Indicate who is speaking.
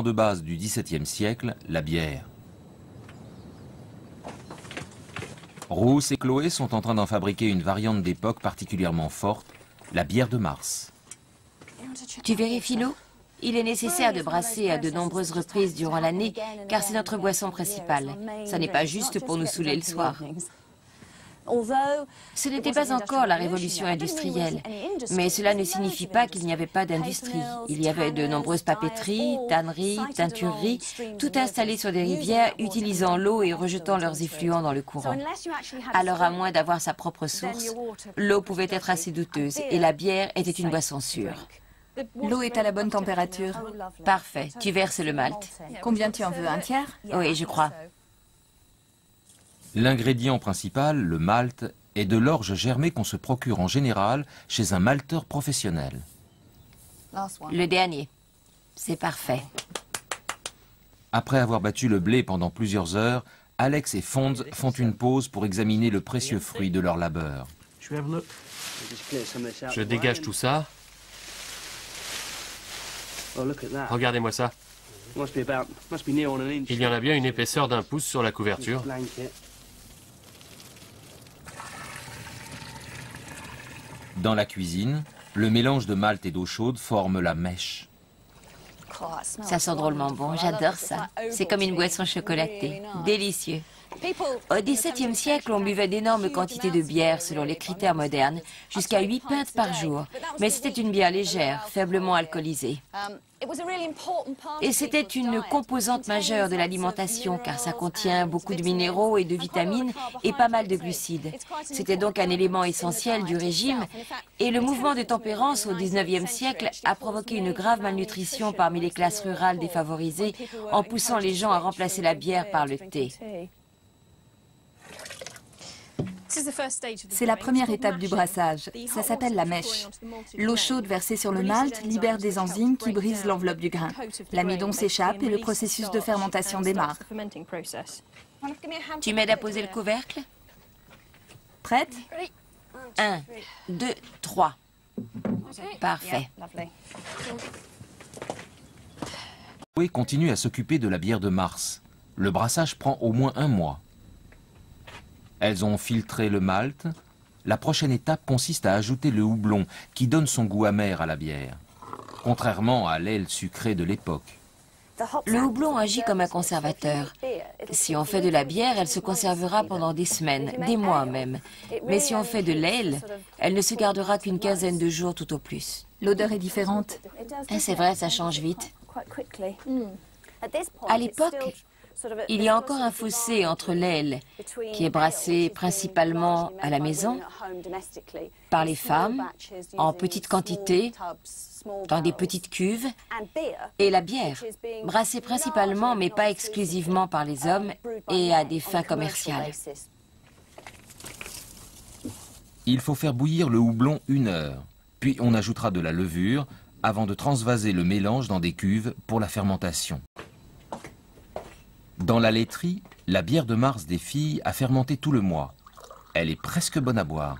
Speaker 1: de base du XVIIe siècle, la bière. Rousse et Chloé sont en train d'en fabriquer une variante d'époque particulièrement forte, la bière de Mars.
Speaker 2: Tu vérifies l'eau? Il est nécessaire de brasser à de nombreuses reprises durant l'année, car c'est notre boisson principale. Ça n'est pas juste pour nous saouler le soir. Ce n'était pas encore la révolution industrielle, mais cela ne signifie pas qu'il n'y avait pas d'industrie. Il y avait de nombreuses papeteries, tanneries, teintureries, tout installé sur des rivières, utilisant l'eau et rejetant leurs effluents dans le courant. Alors, à moins d'avoir sa propre source, l'eau pouvait être assez douteuse et la bière était une boisson sûre.
Speaker 3: L'eau est à la bonne température.
Speaker 2: Parfait, tu verses le malt.
Speaker 3: Combien tu en veux, un tiers?
Speaker 2: Oui, je crois.
Speaker 1: L'ingrédient principal, le malt, est de l'orge germée qu'on se procure en général chez un malteur professionnel.
Speaker 2: Le dernier. C'est parfait.
Speaker 1: Après avoir battu le blé pendant plusieurs heures, Alex et Fonz font une pause pour examiner le précieux fruit de leur labeur.
Speaker 4: Je dégage tout ça. Regardez-moi ça. Il y en a bien une épaisseur d'1 pouce sur la couverture.
Speaker 1: Dans la cuisine, le mélange de malt et d'eau chaude forme la mèche.
Speaker 2: Ça sent drôlement bon, j'adore ça. C'est comme une boisson chocolatée. Délicieux. Au XVIIe siècle, on buvait d'énormes quantités de bière selon les critères modernes, jusqu'à 8 pintes par jour. Mais c'était une bière légère, faiblement alcoolisée. Et c'était une composante majeure de l'alimentation, car ça contient beaucoup de minéraux et de vitamines et pas mal de glucides. C'était donc un élément essentiel du régime. Et le mouvement de tempérance au XIXe siècle a provoqué une grave malnutrition parmi les classes rurales défavorisées, en poussant les gens à remplacer la bière par le thé.
Speaker 3: C'est la première étape du brassage. Ça s'appelle la mèche. L'eau chaude versée sur le malt libère des enzymes qui brisent l'enveloppe du grain. L'amidon s'échappe et le processus de fermentation démarre.
Speaker 2: Tu m'aides à poser le couvercle?
Speaker 3: Prête?
Speaker 2: 1, 2, 3. Parfait.
Speaker 1: Chloé continue à s'occuper de la bière de Mars. Le brassage prend au moins 1 mois. Elles ont filtré le malt. La prochaine étape consiste à ajouter le houblon qui donne son goût amer à la bière, contrairement à l'aile sucrée de l'époque.
Speaker 2: Le houblon agit comme un conservateur. Si on fait de la bière, elle se conservera pendant des semaines, des mois même. Mais si on fait de l'aile, elle ne se gardera qu'une quinzaine de jours tout au plus.
Speaker 3: L'odeur est différente.
Speaker 2: C'est vrai, ça change vite. À l'époque, il y a encore un fossé entre l'aile, qui est brassée principalement à la maison, par les femmes, en petite quantité, dans des petites cuves, et la bière, brassée principalement mais pas exclusivement par les hommes et à des fins commerciales.
Speaker 1: Il faut faire bouillir le houblon 1 heure, puis on ajoutera de la levure avant de transvaser le mélange dans des cuves pour la fermentation. Dans la laiterie, la bière de Mars des filles a fermenté tout le mois. Elle est presque bonne à boire.